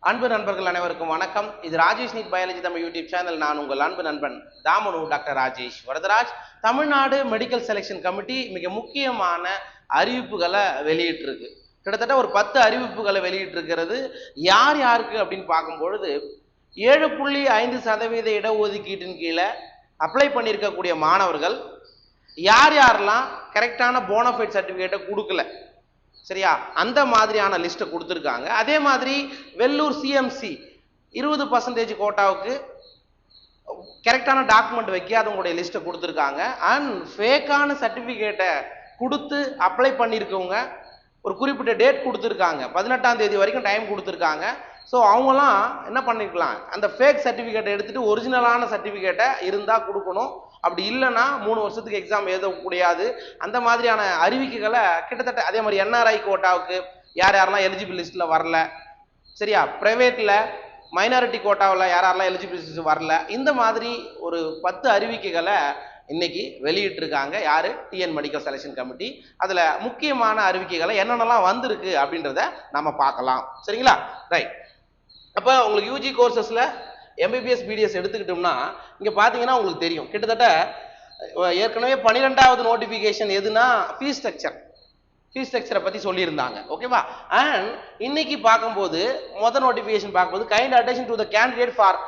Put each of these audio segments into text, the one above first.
அன்பு நண்பர்கள் அனைவருக்கும் வணக்கம். இது Rajesh NEET biology Tamil YouTube channel. நான் உங்கள் அன்பு நண்பன் தாமனு doctor Rajesh Varadaraj. Tamil Nadu medical selection committee மிக முக்கியமான அறிவிப்புகளை வெளியிட்டிருக்கு. கிட்டத்தட்ட ஒரு 10 அறிவிப்புகளை வெளியிட்டிருக்கிறது. யார் யாருக்கு அப்படின்னு பார்க்கும்பொழுது 7.5% இடஒதுக்கீட்டின் கீழே அப்ளை பண்ணியிருக்கக்கூடிய மாணவர்கள் யார் யாரெல்லாம் கரெக்டான போனஃபைட் சர்டிஃபிகேட்டை கொடுக்கல, சரியா, அந்த மாதிரியான லிஸ்ட்டை கொடுத்துருக்காங்க. அதே மாதிரி வெள்ளூர் சிஎம்சி 20% கோட்டாவுக்கு கரெக்டான டாக்குமெண்ட் வைக்காதவங்களுடைய லிஸ்ட்டை கொடுத்துருக்காங்க. அண்ட் ஃபேக்கான சர்டிஃபிகேட்டை கொடுத்து அப்ளை பண்ணியிருக்கவங்க ஒரு குறிப்பிட்ட டேட் கொடுத்துருக்காங்க, 18ஆம் தேதி வரைக்கும் டைம் கொடுத்துருக்காங்க. ஸோ அவங்களாம் என்ன பண்ணிக்கலாம், அந்த ஃபேக் சர்டிஃபிகேட்டை எடுத்துகிட்டு ஒரிஜினலான சர்டிஃபிகேட்டை இருந்தால் கொடுக்கணும். அப்படி இல்லைன்னா 3 வருஷத்துக்கு எக்ஸாம் எழுத முடியாது. அந்த மாதிரியான அறிவிக்கைகளை கிட்டத்தட்ட அதே மாதிரி என்ஆர்ஐ கோட்டாவுக்கு யார் யாரெல்லாம் எலிஜிபிள் லிஸ்ட்டில் வரல, சரியா, ப்ரைவேட்டில் மைனாரிட்டி கோட்டாவில் யாரெல்லாம் எலிஜிபிள் லிஸ்ட் வரல, இந்த மாதிரி ஒரு 10 அறிவிக்கைகளை இன்னைக்கு வெளியிட்டிருக்காங்க. யாரு? TN medical selection committee. அதில் முக்கியமான அறிவிக்கைகளை என்னென்னலாம் வந்திருக்கு அப்படின்றத நம்ம பார்க்கலாம், சரிங்களா? ரைட். அப்போ உங்களுக்கு யூஜி கோர்சஸில் எம்பிபிஎஸ் பிடிஎஸ் எடுத்துக்கிட்டோம்னா இங்கே பார்த்தீங்கன்னா உங்களுக்கு தெரியும், கிட்டத்தட்ட ஏற்கனவே 12வது நோட்டிஃபிகேஷன் எதுனா ஃபீஸ் ஸ்ட்ரக்சரை பற்றி சொல்லியிருந்தாங்க, ஓகேவா? அண்ட் இன்னைக்கு பார்க்கும்போது முதல் நோட்டிஃபிகேஷன் பார்க்கும்போது kind attention to the candidate for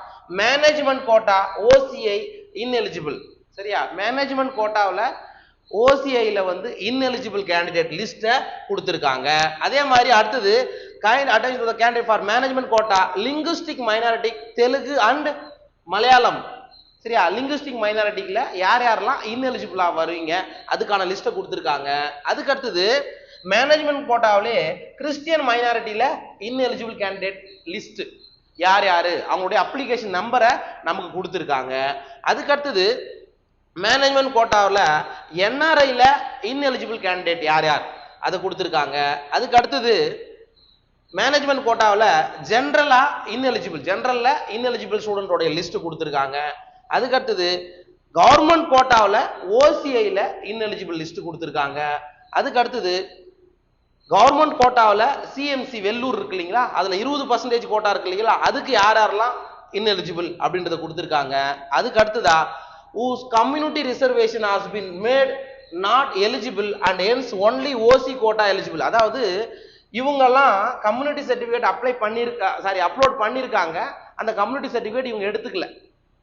management quota OCI ineligible, சரியா? மேனேஜ்மெண்ட் கோட்டாவில் ஓசிஐல இன்எலிஜிபிள் கேண்டிடேட் லிஸ்ட்டை கொடுத்துருக்காங்க. அதே மாதிரி அடுத்தது kind attention to the candidate for management quota linguistic minority Telugu and Malayalam, சரியா? லிங்குஸ்டிக் மைனாரிட்டியில் யார் யாரெல்லாம் இன்எலிஜிபிளாக வருவீங்க அதுக்கான லிஸ்ட்டை கொடுத்துருக்காங்க. அதுக்கு அடுத்தது மேனேஜ்மெண்ட் கோட்டாவிலே கிறிஸ்டியன் மைனாரிட்டியில் இன்எலிஜிபிள் கேண்டிடேட் லிஸ்ட் யார் யார், அவங்களுடைய அப்ளிகேஷன் நம்பரை நமக்கு கொடுத்துருக்காங்க. அதுக்கு அடுத்தது மேனேஜ்மெண்ட் கோட்டாவில் என்ஆர்ஐல இன்எலிஜிபிள் கேண்டிடேட் யார் யார் அதை கொடுத்துருக்காங்க. அதுக்கு அடுத்தது மேனேஜ்மெண்ட் கோட்டாவில் ஜென்ரலில் இன்எலிஜிபிள் ஸ்டூடெண்டோடைய லிஸ்ட் கொடுத்துருக்காங்க. அதுக்கு அடுத்தது கவர்மெண்ட் கோட்டாவில் ஓசிஐல இன்எலிஜிபிள் லிஸ்ட் கொடுத்துருக்காங்க. அதுக்கு அடுத்தது கவர்மெண்ட் கோட்டாவில் சிஎம்சி வெள்ளூர் இருக்கு இல்லைங்களா, அதில் 20% கோட்டா இருக்கு இல்லைங்களா, அதுக்கு யார் யாரெல்லாம் இன்எலிஜிபிள் அப்படின்றத கொடுத்துருக்காங்க. அதுக்கு அடுத்ததா whose community reservation has been made not eligible and hence only OC quota eligible, அதாவது இவங்கெல்லாம் கம்யூனிட்டி சர்டிஃபிகேட் அப்லோட் பண்ணியிருக்காங்க, அந்த கம்யூனிட்டி சர்டிஃபிகேட் இவங்க எடுத்துக்கல,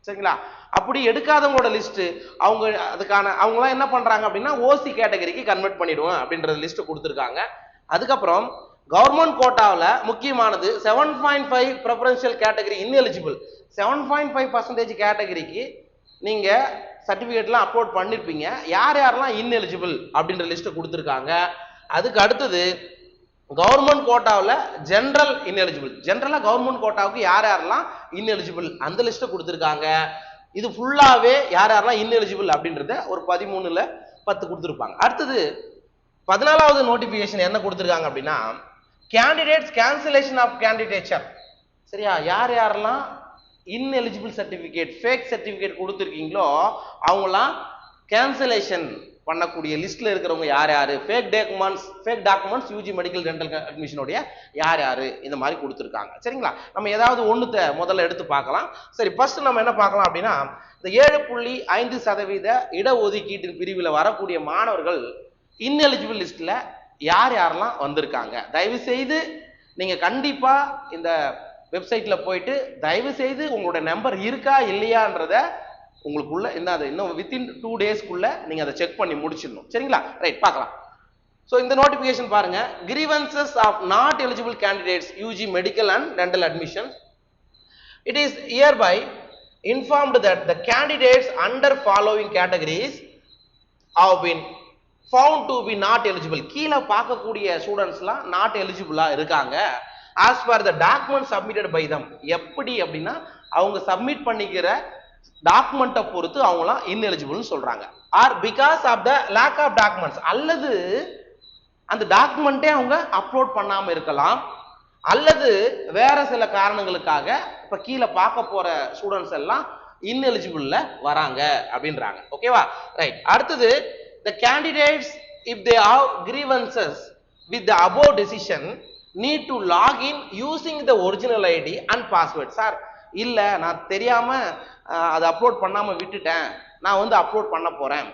சரிங்களா? அப்படி எடுக்காதவங்களோட லிஸ்ட் அவங்களாம் என்ன பண்றாங்க அப்படின்னா ஓசி கேட்டகரிக்கு கன்வெர்ட் பண்ணிடுவோம் அப்படின்ற லிஸ்ட் கொடுத்துருக்காங்க. அதுக்கப்புறம் கவர்மெண்ட் கோட்டாவில் முக்கியமானது 7.5 ப்ரெஃபரன்ஷியல் கேட்டகரி இன்எலிஜிபிள், 7.5% கேட்டகரிக்கு நீங்க சர்டிபிகேட்லாம் அப்லோட் பண்ணிருப்பீங்க, யார் யாரெல்லாம் இன்எலிஜிபிள் அப்படின்ற லிஸ்ட்டை கொடுத்துருக்காங்க. அதுக்கு அடுத்தது கவர்மெண்ட் கோட்டாவில் ஜென்ரல் இன்எலிஜிபிள், ஜென்ரலா கவர்மெண்ட் கோட்டாவுக்கு யார் யாரெல்லாம் இன்எலிஜிபிள் அந்த லிஸ்ட்டை கொடுத்துருக்காங்க. இது ஃபுல்லாவே யார் யாரெல்லாம் இன்எலிஜிபிள் அப்படின்றத ஒரு 13/10 கொடுத்துருப்பாங்க. அடுத்தது 14வது நோட்டிபிகேஷன் என்ன கொடுத்துருக்காங்க அப்படின்னா கேண்டிடேட்ஸ் கேன்சலேஷன் ஆஃப் கேண்டிடேச்சர், சரியா? யார் யாரெல்லாம் இன்எலிஜிபிள் சர்டிஃபிகேட் ஃபேக் சர்டிஃபிகேட் கொடுத்துருக்கீங்களோ அவங்களாம் கேன்சலேஷன் பண்ணக்கூடிய லிஸ்ட்ல இருக்கிறவங்க யார் யாரு, fake documents UG medical dental அட்மிஷனுடைய யார் யாரு, இந்த மாதிரி கொடுத்துருக்காங்க, சரிங்களா? நம்ம ஏதாவது ஒன்றுத்த முதல்ல எடுத்து பார்க்கலாம். சரி, ஃபர்ஸ்ட் நம்ம என்ன பார்க்கலாம் அப்படின்னா இந்த 7.5% இடஒதுக்கீட்டின் பிரிவில் வரக்கூடிய மாணவர்கள் இன்எலிஜிபிள் லிஸ்ட்ல யார் யாரெல்லாம் வந்திருக்காங்க. தயவு செய்து நீங்க கண்டிப்பா இந்த வெப்சைட்ல போயிட்டு தயவு செய்து உங்களோட நம்பர் இருக்கா இல்லையான்றத உங்களுக்குள்ள இன்னும் வித்தின் 2 டேஸ்க்குள்ள நீங்க அதை செக் பண்ணி முடிச்சிடணும், சரிங்களா? ரைட், பார்க்கலாம். ஸோ இந்த நோட்டிபிகேஷன் பாருங்க. Grievances of not eligible candidates UG medical and dental admission. It is hereby informed that the candidates under following categories have been found to be not eligible. கீழே பார்க்கக்கூடிய ஸ்டூடெண்ட்ஸ்லாம் not எலிஜிபிளா இருக்காங்க as per the document submitted by them. எப்படி அப்படின்னா அவங்க submit பண்ணிக்கிற டாக்குமெண்ட்டை பொறுத்து அவங்களாம் இன்எலிஜிபிள்னு சொல்றாங்க. Or because of the lack of documents, அல்லது அந்த டாக்குமெண்ட்டே அவங்க அப்லோட் பண்ணாம இருக்கலாம், அல்லது வேற சில காரணங்களுக்காக இப்ப கீழே பார்க்க போற ஸ்டூடெண்ட்ஸ் எல்லாம் இன்எலிஜிபிள்ல வராங்க அப்படின்றாங்க, ஓகேவா? ரைட். அடுத்தது the candidates if they have grievances with the above decision need to log in using the original ID and password. Sir இல்ல நான் தெரியாம அதை அப்லோட் பண்ணாம விட்டுட்டேன், நான் வந்து அப்லோட் பண்ண போறேன்,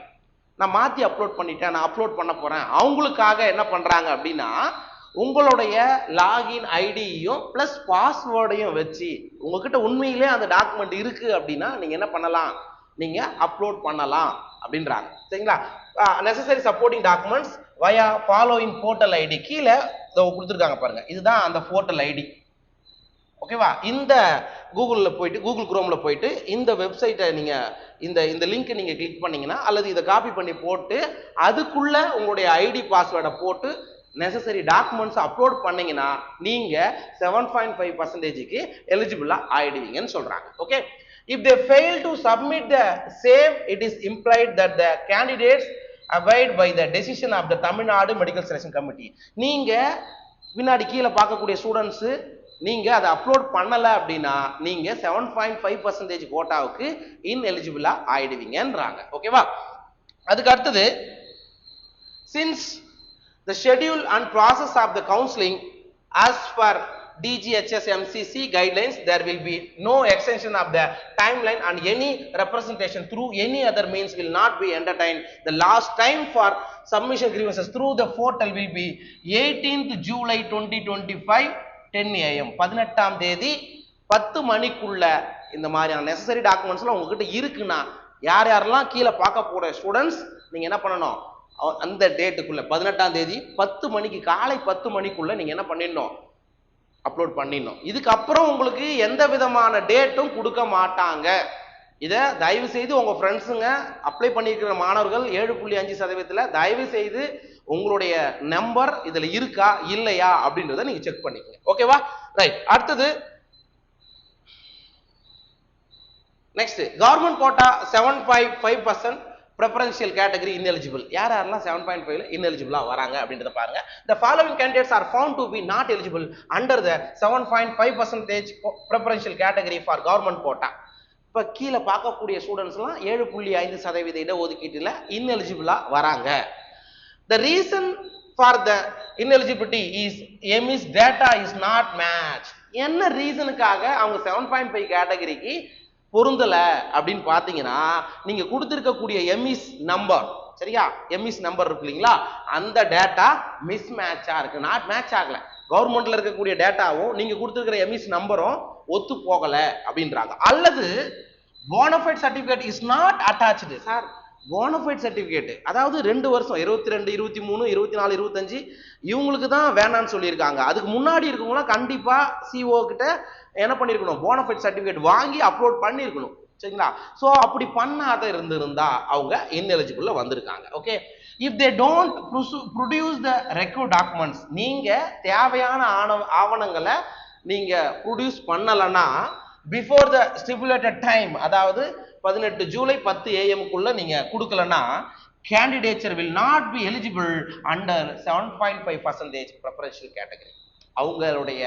நான் மாத்தி அப்லோட் பண்ணிட்டேன், நான் அப்லோட் பண்ண போறேன். அவங்களுக்காக என்ன பண்றாங்க அப்படின்னா உங்களுடைய லாகின் ஐடியையும் பிளஸ் பாஸ்வேர்டையும் வச்சு உங்ககிட்ட உண்மையிலே அந்த டாக்குமெண்ட் இருக்கு அப்படின்னா நீங்க என்ன பண்ணலாம், நீங்க அப்லோட் பண்ணலாம் அப்படின்றாங்க. சரிங்களா? நெசசரி சப்போர்ட்டிங் டாக்குமெண்ட்ஸ் வயா ஃபாலோயிங் போர்ட்டல் ஐடி கீழே கொடுத்துருக்காங்க பாருங்க, இதுதான் அந்த போர்ட்டல் ஐடி. ஓகேவா? இந்த கூகுளில் போயிட்டு கூகுள் குரோம்ல போயிட்டு இந்த வெப்சைட்டை நீங்க இந்த லிங்க் நீங்க கிளிக் பண்ணீங்கன்னா அல்லது இதை காப்பி பண்ணி போட்டு அதுக்குள்ள உங்களுடைய ஐடி பாஸ்வேர்டை போட்டு நெசசரி டாக்குமெண்ட்ஸ் அப்லோட் பண்ணீங்கன்னா நீங்க 7.5%க்கு எலிஜிபிளா ஆயிடுவீங்கன்னு சொல்றாங்க. Okay, if they fail to submit the same, it is implied that the candidates abide by the decision of the Tamil Nadu Medical Selection Committee. நீங்க வினாடி கீழே பார்க்கக்கூடிய ஸ்டூடெண்ட்ஸ் நீங்க அதை அப்லோட் பண்ணல அப்படின்னா நீங்க 7.5% கோட்டாவுக்கு இன்எலிஜிபிளா ஆயிடுவீங்கன்றாங்க. ஓகேவா? அதுக்கு அடுத்தது, since the schedule and process of the counseling as per DGHS MCC guidelines, there will be no extension of the timeline and any representation through any other means will not be entertained. The last time for submission grievances through the portal will be 18th July 2025 10 AM. 18ஆம் தேதி 10 மணிக்குள்ள இந்த மாதிரியான necessary டாக்குமெண்ட்ஸ்லாம் உங்ககிட்ட இருக்குன்னா யார் யாரெல்லாம் கீழே பார்க்க போற ஸ்டூடெண்ட்ஸ் நீங்க என்ன பண்ணணும், அந்த டேட்டுக்குள்ள 18ஆம் தேதி 10 மணிக்கு காலை 10 மணிக்குள்ள நீங்க என்ன பண்ணிடணும், அப்லோட் பண்ணிடணும். இதுக்கப்புறம் உங்களுக்கு எந்த விதமான டேட்டும் கொடுக்க மாட்டாங்க. இதை தயவு செய்து உங்க ஃப்ரெண்ட்ஸுங்க அப்ளை பண்ணியிருக்கிற மாணவர்கள் 7.5% தயவு செய்து உங்களுடைய நம்பர் இதுல இருக்கா இல்லையா அப்படின்றத நீங்க செக் பண்ணிக்கங்க. ஓகேவா? ரைட். அடுத்தது next, government quota 7.5% preferential category ineligible. யார் யாரெல்லாம் 7.5ல ineligible வராங்க அப்படின்றத பாருங்க. The following candidates are found to be not eligible under the 7.5% preferential category for government quota. இப்ப கீழே பார்க்கக்கூடிய ஸ்டூடெண்ட்ஸ்லாம் 7.5% இட ஒதுக்கீட்டுல ineligible வராங்க. The reason for the ineligibility is MIS data is not matched. என்ன ரீசனுக்காக அவங்க 7.5 கேட்டகரிக்கு பொருந்தல அப்படின்னு பாத்தீங்கன்னா நீங்க கொடுத்திருக்கக்கூடிய எம்இஸ் நம்பர், சரியா, எம்இஸ் நம்பர் இருக்கு இல்லைங்களா, அந்த டேட்டா மிஸ் மேட்சா இருக்கு, நாட் மேட்ச் ஆகல. கவர்மெண்ட்ல இருக்கக்கூடிய டேட்டாவும் நீங்க கொடுத்திருக்கிற எம்இஸ் நம்பரும் ஒத்து போகல அப்படின்றாங்க. அல்லது bonafide certificate is not attached. Sir bonafide certificate அதாவது 2 வருஷம் 22, 23, 24, 25 இவங்களுக்கு தான் வேணான்னு சொல்லியிருக்காங்க. அதுக்கு முன்னாடி இருக்கவங்களாம் கண்டிப்பா சிஓ கிட்ட என்ன பண்ணிருக்கணும், போனஃபைட் சர்டிபிகேட் வாங்கி அப்லோட் பண்ணிருக்கணும். சரிங்களா? சோ அப்படி பண்ணாத இருந்திருந்தா அவங்க இன்எலிஜிபிள்ல வந்திருக்காங்க. Okay, if they don't produce the required documents, நீங்க தேவையான ஆவணங்களை நீங்க ப்ரொடியூஸ் பண்ணலனா பிஃபோர் த ஸ்டிபுலேட்டட் டைம், அதாவது 18 ஜூலை 10 AM நீங்க கொடுக்கலனா candidature will not be eligible under 7.5% preferential category. அவங்களுடைய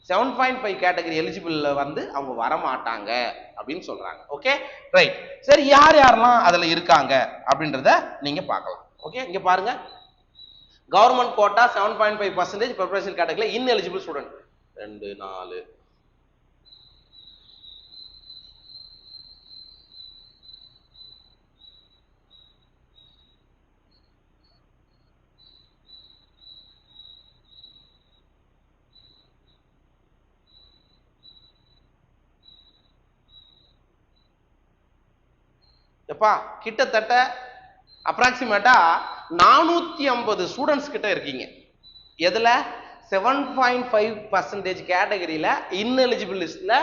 7.5 கேட்டகரி எலிஜிபிள் வந்து அவங்க வர மாட்டாங்க அப்படின்னு சொல்றாங்க. Okay, right. சரி, யார் யாரெல்லாம் அதுல இருக்காங்க அப்படின்றத நீங்க பார்க்கலாம். ஓகே, இங்க பாருங்க, government quota 7.5% preferential category ineligible student 2 4 எப்பா கிட்டத்தட்ட அப்ராக்சிமேட்டா 450 ஸ்டூடெண்ட்ஸ் கிட்ட இருக்கீங்க. எதுல 7.5% கேட்டகரியில இன்எலிஜிபிள் லிஸ்ட்ல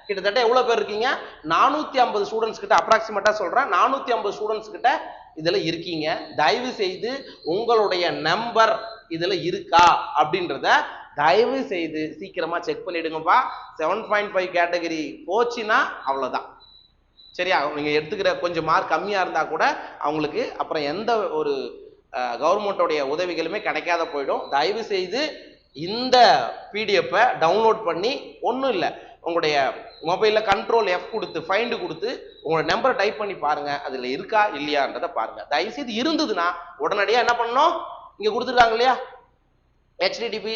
கிட்டத்தட்ட எவ்வளவு பேர் இருக்கீங்க, 450 ஸ்டூடெண்ட்ஸ் கிட்ட அப்ராக்சிமேட்டா சொல்றேன், 450 ஸ்டூடெண்ட்ஸ் கிட்ட இதுல இருக்கீங்க. தயவு செய்து உங்களுடைய நம்பர் இதுல இருக்கா அப்படின்றத தயவு செய்து சீக்கிரமா செக் பண்ணிடுங்கப்பா. 7.5 கேட்டகரி போச்சுன்னா அவ்வளவுதான். சரியா? நீங்க எடுத்துக்கிற கொஞ்சம் மார்க் கம்மியா இருந்தா கூட அவங்களுக்கு அப்புறம் எந்த ஒரு கவர்மெண்டோடைய உதவிகளுமே கிடைக்காத போயிடும். தயவு செய்து இந்த பிடிஎஃப் டவுன்லோட் பண்ணி ஒன்றும் இல்லை, உங்களுடைய மொபைல்ல கண்ட்ரோல் F கொடுத்து ஃபைண்ட் கொடுத்து உங்களோட நம்பரை டைப் பண்ணி பாருங்க, அதுல இருக்கா இல்லையான்றதை பாருங்க. தயவு செய்து இருந்ததுன்னா உடனடியா என்ன பண்ணணும், இங்க கொடுத்துருக்காங்க இல்லையா, http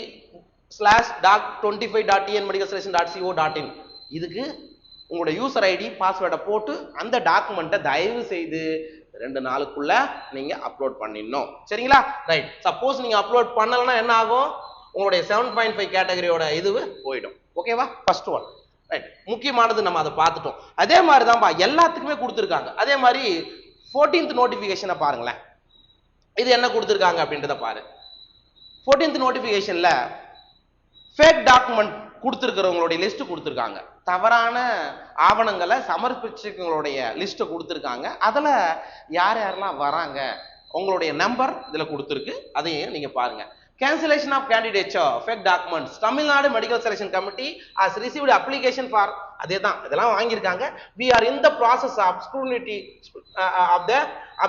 /doc25.tnmedicalselection.co.in இதுக்கு உங்களோட யூசர் ஐடி பாஸ்வேர்டை போட்டு அந்த டாக்குமெண்ட்டை தயவு செய்து 2 நாளுக்குள்ள நீங்க அப்லோட் பண்ணிடணும். சரிங்களா? ரைட். சப்போஸ் நீங்க அப்லோட் பண்ணலன்னா என்ன ஆகும்? உங்களுடைய 7.5 கேட்டகரியோட இது போயிடும். ஓகேவா? First one. ரைட். முக்கியமானது நம்ம அதை பார்த்துட்டோம். அதே மாதிரி தான்ப்பா எல்லாத்துக்குமே கொடுத்துருக்காங்க. அதே மாதிரி 14th நோட்டிபிகேஷனை பாருங்களேன். இது என்ன கொடுத்துருக்காங்க அப்படின்றத பாரு. 14th நோட்டிபிகேஷன்ல ஃபேக் டாக்குமெண்ட் கொடுத்துருக்கிறவங்களுடைய லிஸ்ட் கொடுத்துருக்காங்க. தவறான ஆவணங்களை சமர்ப்பிச்சவங்களுடைய லிஸ்ட்டை கொடுத்துருக்காங்க. அதில் யார் யாரெல்லாம் வராங்க உங்களுடைய நம்பர் இதில் கொடுத்துருக்கு. அதையும் நீங்கள் பாருங்க. Cancellation of candidature, fake documents. Tamil Nadu Medical Selection Committee has received application for அதே தான் இதெல்லாம் வாங்கியிருக்காங்க. We are in the process of scrutiny of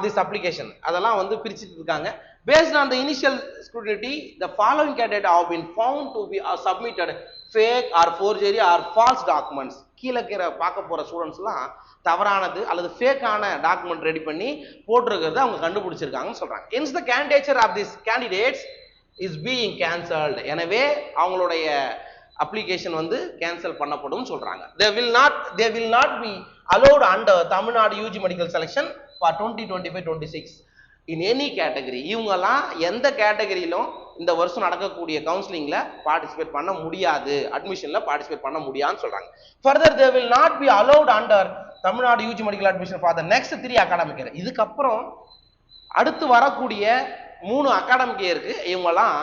this application. அதெல்லாம் வந்து பிரிச்சுட்டு இருக்காங்க. Based on the initial scrutiny, the following candidates have been found to be submitted fake or forgery or false documents. கீழே பார்க்க போற ஸ்டூடெண்ட்ஸ்லாம் தவறானது அல்லது ஃபேக்கான டாக்குமெண்ட் ரெடி பண்ணி போட்டிருக்கிறத அவங்க கண்டுபிடிச்சிருக்காங்கன்னு சொல்றாங்க. Hence the candidature of these candidates is being cancelled. எனவே அவங்களுடைய அப்ளிகேஷன் வந்து கேன்சல் பண்ணப்படும் சொல்றாங்க. they will not be allowed under Tamil Nadu UG Medical Selection for 2025-26 in any category. இவங்கெல்லாம் எந்த கேட்டகரியிலும் இந்த வருஷம் நடக்கக்கூடிய கவுன்சிலிங்ல பார்ட்டிசிபேட் பண்ண முடியாது, அட்மிஷன்ல பார்ட்டிசிபேட் பண்ண முடியாதுன்னு சொல்றாங்க. further they will not be allowed under Tamil Nadu UG Medical Admission for the next 3 academic year. இதுக்கப்புறம் அடுத்து வரக்கூடிய 3 அகாடமிக் இயருக்கு இவங்கெல்லாம்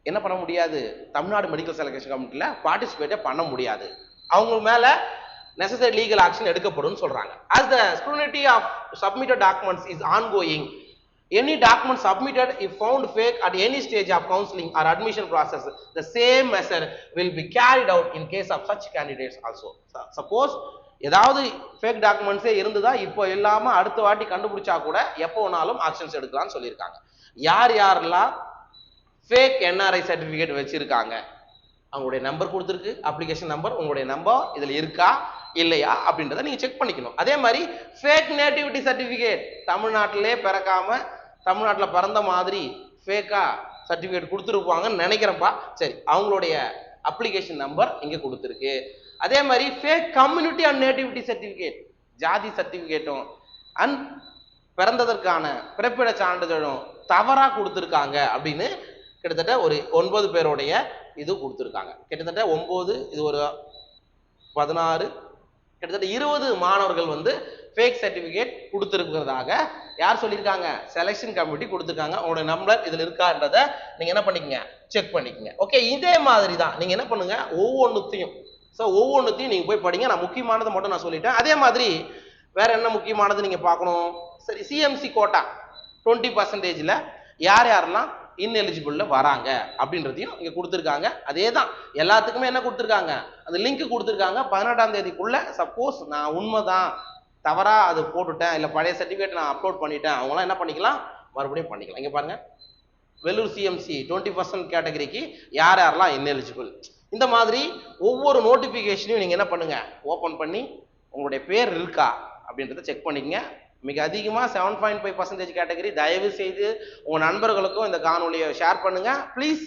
என்ன பண்ண முடியாது, தமிழ்நாடு மெடிக்கல் செலக்ஷன் கமிட்டில பார்ட்டிசிபேட் பண்ண முடியாது. அவங்க மேல necessary legal action எடுக்கப்படும் சொல்றாங்க. As the scrutiny of submitted documents is ongoing, any document submitted if found fake at any stage of counseling or admission process, the same measure will be carried out in case of such candidates also. Suppose ஏதாவது fake டாக்குமெண்ட்ஸே இருந்ததா இப்போ இல்லாம அடுத்த வாட்டி கண்டுபிடிச்சா கூட எப்போ வேணாலும் ஆக்ஷன்ஸ் எடுக்கலாம்னு சொல்லியிருக்காங்க. யார் யாரெல்லாம் ஃபேக் என்ஆர்ஐ சர்டிஃபிகேட் வச்சிருக்காங்க அவங்களுடைய நம்பர் கொடுத்துருக்கு, அப்ளிகேஷன் நம்பர், உங்களுடைய நம்பர் இதில் இருக்கா இல்லையா அப்படின்றத நீங்க செக் பண்ணிக்கணும். அதே மாதிரி ஃபேக் நேட்டிவிட்டி சர்டிஃபிகேட், தமிழ்நாட்டிலே பிறக்காம தமிழ்நாட்டில் பிறந்த மாதிரி ஃபேக்கா சர்டிஃபிகேட் கொடுத்துருப்பாங்கன்னு நினைக்கிறேன்ப்பா. சரி, அவங்களுடைய அப்ளிகேஷன் நம்பர் இங்கே கொடுத்துருக்கு. அதே மாதிரி fake community and nativity certificate, ஜாதி சர்டிஃபிகேட்டும் அண்ட் பிறந்ததற்கான பிறப்பிட சான்றிதழும் தவறா கொடுத்துருக்காங்க அப்படின்னு கிட்டத்தட்ட ஒரு 9 பேருடைய இது கொடுத்துருக்காங்க. கிட்டத்தட்ட 9, இது ஒரு 16, கிட்டத்தட்ட 20 மாணவர்கள் வந்து ஃபேக் சர்டிஃபிகேட் கொடுத்துருக்கிறதாக யார் சொல்லியிருக்காங்க, செலெக்ஷன் கமிட்டி கொடுத்துருக்காங்க. உங்களோட நம்பர் இதில் இருக்கான்றதை நீங்க என்ன பண்ணிக்கங்க, செக் பண்ணிக்கங்க. ஓகே, இதே மாதிரி தான் நீங்க என்ன பண்ணுங்க, ஒவ்வொன்றுத்தையும் நீங்க போய் படிங்க. நான் முக்கியமானதை மட்டும் நான் சொல்லிட்டேன். அதே மாதிரி வேற என்ன முக்கியமானது நீங்க பார்க்கணும், சரி, சிஎம்சி கோட்டா 20% யார் யாரெல்லாம் இன்எலிஜிபிள்ல வராங்க அப்படின்றதையும் இங்க கொடுத்துருக்காங்க. அதே தான் எல்லாத்துக்குமே என்ன கொடுத்துருக்காங்க, அந்த லிங்க் கொடுத்துருக்காங்க. 18ஆம் தேதிக்குள்ள சப்போஸ் நான் உண்மைதான் தவறா அது போட்டுட்டேன், இல்லை பழைய சர்டிஃபிகேட் நான் அப்லோட் பண்ணிட்டேன், அவங்களாம் என்ன பண்ணிக்கலாம், மறுபடியும் பண்ணிக்கலாம். இங்க பாருங்க, வெள்ளூர் சிஎம்சி 20% கேட்டகரிக்கு யார் யாரெல்லாம் இன்எலிஜிபிள், இந்த மாதிரி ஒவ்வொரு நோட்டிபிகேஷனையும் நீங்க என்ன பண்ணுங்க, ஓபன் பண்ணி உங்களுடைய பேர் இருக்கா அப்படின்றத செக் பண்ணிக்கங்க. மிக அதிகமாக 7.5% கேட்டகரி தயவு செய்து உங்க நண்பர்களுக்கும் இந்த காணொலியை ஷேர் பண்ணுங்க ப்ளீஸ்.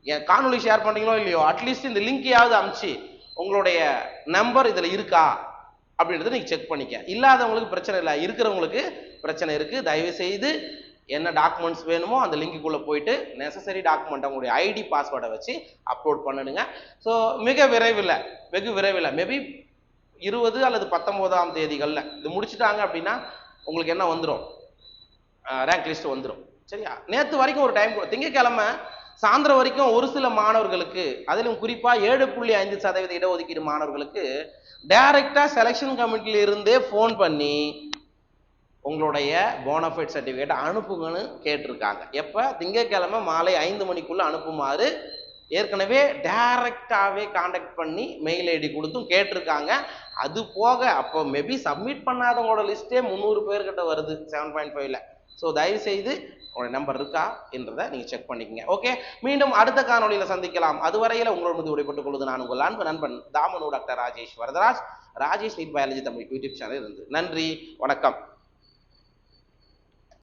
என் காணொலி ஷேர் பண்ணீங்களோ இல்லையோ, அட்லீஸ்ட் இந்த லிங்கையாவது அனுப்பிச்சு உங்களுடைய நம்பர் இதுல இருக்கா அப்படின்றத நீங்க செக் பண்ணிக்க. இல்லாதவங்களுக்கு பிரச்சனை இல்லை, இருக்கிறவங்களுக்கு பிரச்சனை இருக்கு. தயவு செய்து என்ன டாக்குமெண்ட்ஸ் வேணுமோ அந்த லிங்குக்குள்ள போயிட்டு நெசசரி டாக்குமெண்ட் உங்களுடைய ஐடி பாஸ்வேர்டை வச்சு அப்லோட் பண்ணுங்க. ஸோ வெகு விரைவில் மேபி 20 அல்லது 19ஆம் தேதிகள்ல இது முடிச்சுட்டாங்க அப்படின்னா உங்களுக்கு என்ன வந்துடும், ரேங்க் லிஸ்ட் வந்துடும். சரியா? நேற்று வரைக்கும் ஒரு டைம், திங்கட்கிழமை சாயந்தரம் வரைக்கும் ஒரு சில மாணவர்களுக்கு, அதிலும் குறிப்பா 7.5% இடஒதுக்கீடு மாணவர்களுக்கு டைரக்டா செலெக்ஷன் கமிட்டில இருந்தே போன் பண்ணி உங்களுடைய போனஃபைட் சர்டிஃபிகேட் அனுப்புங்கன்னு கேட்டிருக்காங்க. எப்ப, திங்கட்கிழமை மாலை 5 மணிக்குள்ள அனுப்புமாறு ஏற்கனவே டைரக்டாவே கான்டாக்ட் பண்ணி மெயில் ஐடி கொடுத்தும் கேட்டிருக்காங்க. அது போக அப்போ மேபி சப்மிட் பண்ணாதவங்களோட லிஸ்டே 300 பேர்கிட்ட வருது 7.5ல. ஸோ தயவு செய்து உங்களோட நம்பர் இருக்கா என்றதை நீங்க செக் பண்ணிக்கங்க. ஓகே, மீண்டும் அடுத்த காணொலியில சந்திக்கலாம். அதுவரையில உங்களோட மீது விடைபெற்றுக் கொள்வது நான் உங்கள் அன்பு நண்பன் தாமனு doctor Rajesh Varadaraj, Rajesh NEET biology Tamil YouTube channel இருந்து. நன்றி, வணக்கம்.